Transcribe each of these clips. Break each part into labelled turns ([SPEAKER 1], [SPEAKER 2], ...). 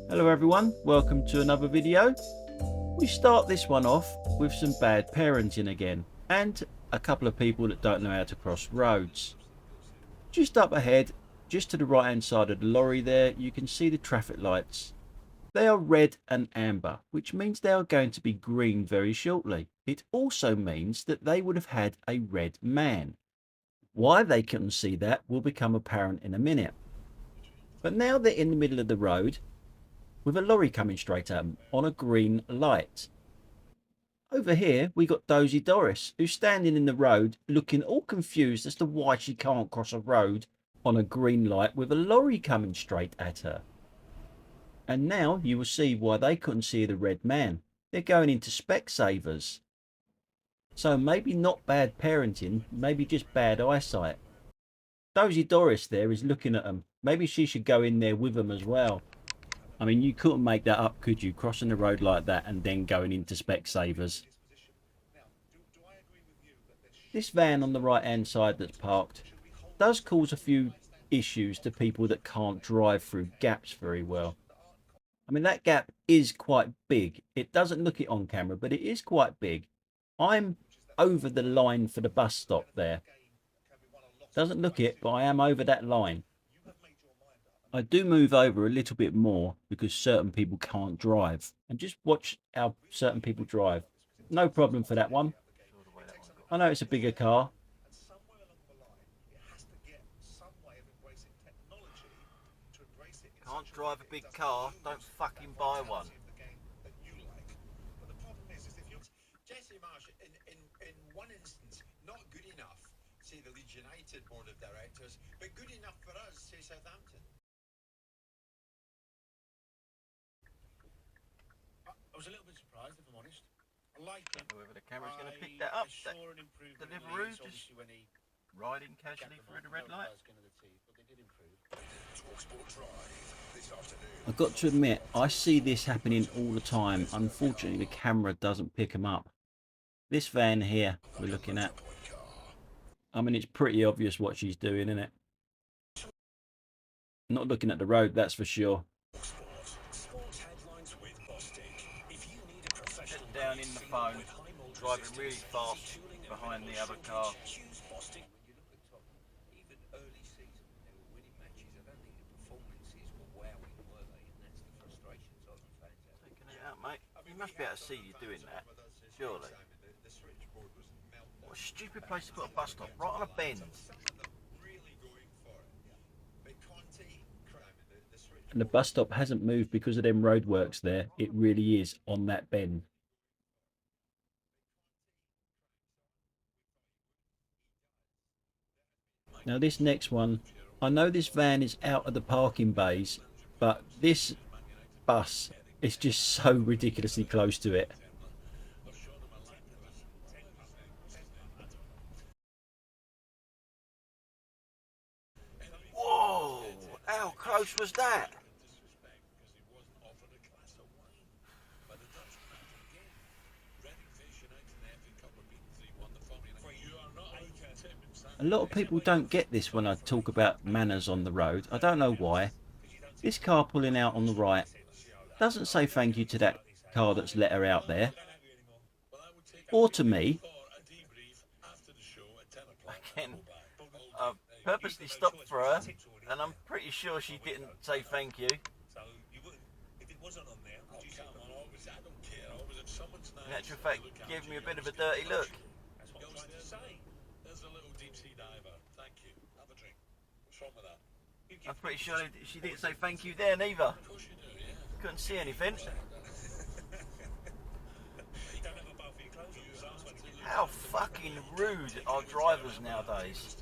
[SPEAKER 1] Hello everyone, welcome to another video. We start this one off with some bad parenting again and a couple of people that don't know how to cross roads. Just up ahead, just to the right hand side of the lorry there, you can see the traffic lights. They are red and amber, which means they are going to be green very shortly. It also means that they would have had a red man. Why they couldn't see that will become apparent in a minute. But now they're in the middle of the road with a lorry coming straight at them on a green light. Over here we got Dozy Doris, who's standing in the road looking all confused as to why she can't cross a road on a green light with a lorry coming straight at her. And now you will see why they couldn't see the red man. They're going into Specsavers. So maybe not bad parenting, maybe just bad eyesight. Dozy Doris there is looking at them. Maybe she should go in there with them as well. I mean, you couldn't make that up, could you? Crossing the road like that and then going into Specsavers. This van on the right hand side that's parked does cause a few issues to people that can't drive through gaps very well. I mean, that gap is quite big. It doesn't look it on camera, but it is quite big. I'm over the line for the bus stop there. Doesn't look it, but I am over that line. I do move over a little bit more because certain people can't drive. And just watch how certain people drive. No problem for that one. I know it's a bigger car.
[SPEAKER 2] Can't drive a big car, don't fucking buy one.
[SPEAKER 3] In one instance, not good enough, say the Leeds United board of directors, but good enough for us, say Southampton. I was a little bit surprised, if I'm honest. I like
[SPEAKER 2] I don't know whether the camera's going to pick that up. That Deliveroo just riding casually through the red light.
[SPEAKER 1] I've got to admit, I see this happening all the time. Unfortunately, the camera doesn't pick them up. This van here we're looking at. I mean, it's pretty obvious what she's doing, isn't it? Not looking at the road, that's for sure.
[SPEAKER 2] Sitting down in the phone, driving really fast behind the other car. Taking it out, mate. You must be able to see you doing that, surely. What a stupid place to put a bus stop, right on a bend.
[SPEAKER 1] And the bus stop hasn't moved because of them roadworks there. It really is on that bend. Now this next one, I know this van is out of the parking bays, but this bus is just so ridiculously close to it.
[SPEAKER 2] Whoa! How close was that?
[SPEAKER 1] A lot of people don't get this when I talk about manners on the road. I don't know why. This car pulling out on the right doesn't say thank you to that car that's let her out there. Or to me.
[SPEAKER 2] Again, I purposely stopped for her, and I'm pretty sure she didn't say thank you. In actual fact, gave me a bit of a dirty look. I'm pretty sure she didn't say thank you there neither. Couldn't see anything. How fucking rude are drivers nowadays?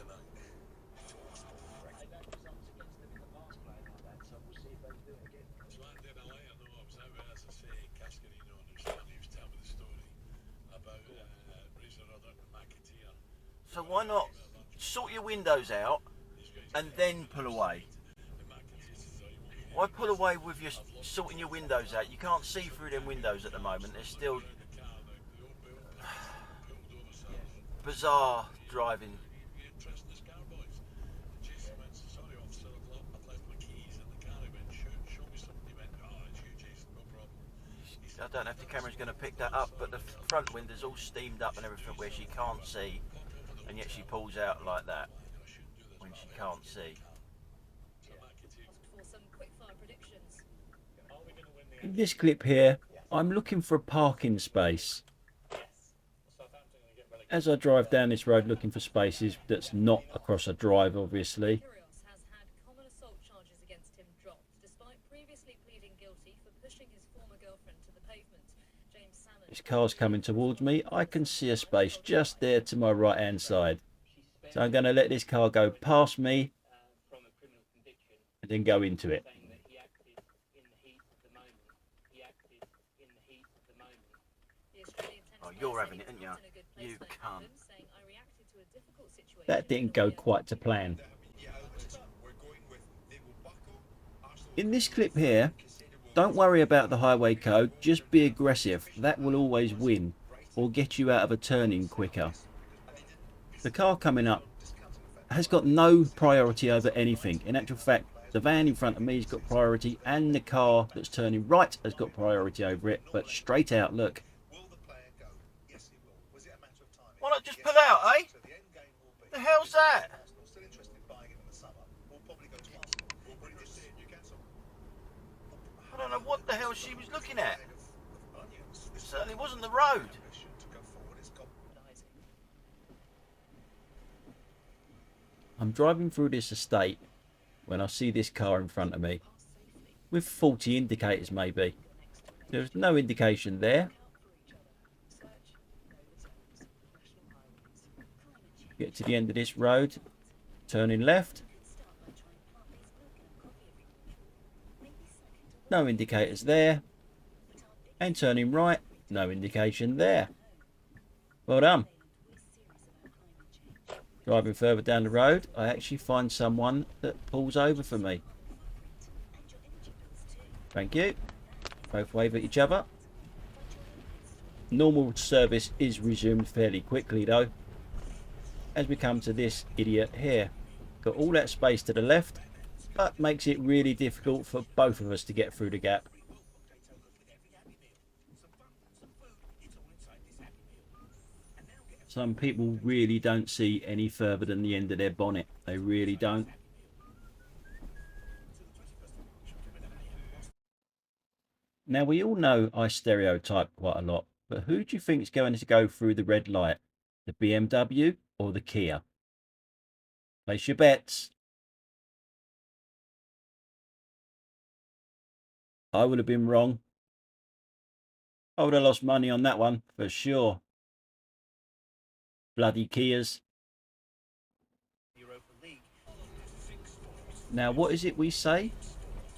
[SPEAKER 2] So why not sort your windows out and then pull away? Why pull away with your sorting your windows out? You can't see through them windows at the moment. There's still bizarre driving. I don't know if the camera's going to pick that up, but the front window's all steamed up and everything where she can't see, and yet she pulls out like that when she can't see.
[SPEAKER 1] In this clip here, I'm looking for a parking space. As I drive down this road looking for spaces that's not across a drive, obviously. This car's coming towards me. I can see a space just there to my right hand side. So I'm going to let this car go past me and then go into it.
[SPEAKER 2] Oh, you're having it, aren't you? You can't.
[SPEAKER 1] That didn't go quite to plan. In this clip here, don't worry about the highway code, just be aggressive. That will always win or get you out of a turning quicker. The car coming up has got no priority over anything. In actual fact, the van in front of me has got priority and the car that's turning right has got priority over it. But straight out, look.
[SPEAKER 2] Why not just pull out, eh? The hell's that? I don't know what the hell she was looking at. It certainly wasn't the road.
[SPEAKER 1] I'm driving through this estate when I see this car in front of me with faulty indicators maybe. There's no indication there. Get to the end of this road, turning left. No indicators there. And turning right, no indication there. Well done. Driving further down the road, I actually find someone that pulls over for me. Thank you. Both wave at each other. Normal service is resumed fairly quickly though, as we come to this idiot here. Got all that space to the left, but makes it really difficult for both of us to get through the gap. Some people really don't see any further than the end of their bonnet. They really don't. Now we all know I stereotype quite a lot, but who do you think is going to go through the red light? The BMW or the Kia? Place your bets. I would have been wrong. I would have lost money on that one for sure. Bloody Kias. Now what is it we say?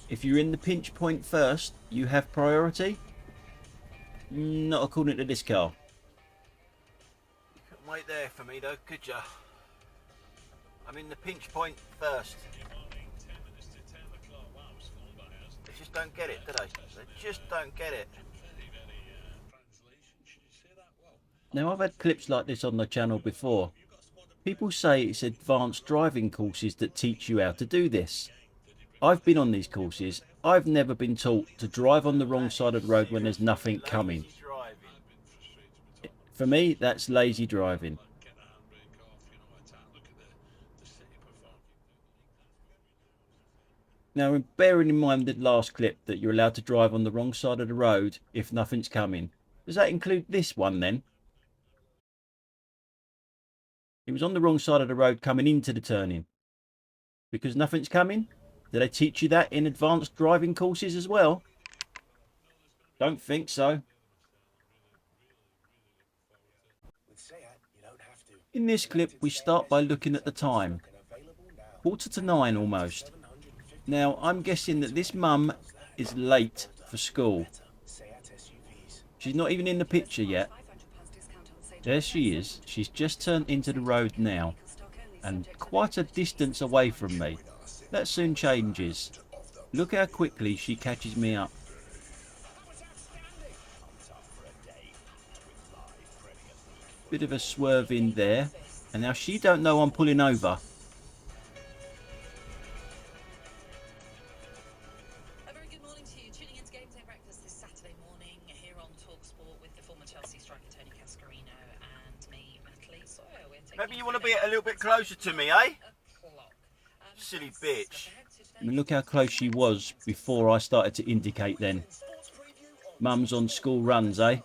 [SPEAKER 1] If you're in the pinch point first, you have priority? Not according to this car.
[SPEAKER 2] You couldn't wait there for me though, could ya? I'm in the pinch point first. They just don't get it, do they? They just don't get it.
[SPEAKER 1] Now I've had clips like this on the channel before. People say it's advanced driving courses that teach you how to do this. I've been on these courses. I've never been taught to drive on the wrong side of the road when there's nothing coming. For me, that's lazy driving. Now, bearing in mind the last clip that you're allowed to drive on the wrong side of the road if nothing's coming, does that include this one then? He was on the wrong side of the road coming into the turning because nothing's coming. Do they teach you that in advanced driving courses as well? Don't think so. In this clip we start by looking at the time. 9:15 almost. Now I'm guessing that this mum is late for school. She's not even in the picture yet. There she is. She's just turned into the road now and quite a distance away from me. That soon changes. Look how quickly she catches me up. Bit of a swerve in there, and now she don't know I'm pulling over.
[SPEAKER 4] It's game day breakfast this Saturday morning here on TalkSport with the former Chelsea striker Tony Cascarino and me, MacLeod. So we're taking
[SPEAKER 2] Maybe you want to be a little bit closer to me, eh?
[SPEAKER 4] o'clock.
[SPEAKER 2] Silly bitch.
[SPEAKER 1] I mean, look how close she was before I started to indicate then. Mum's on school runs, eh?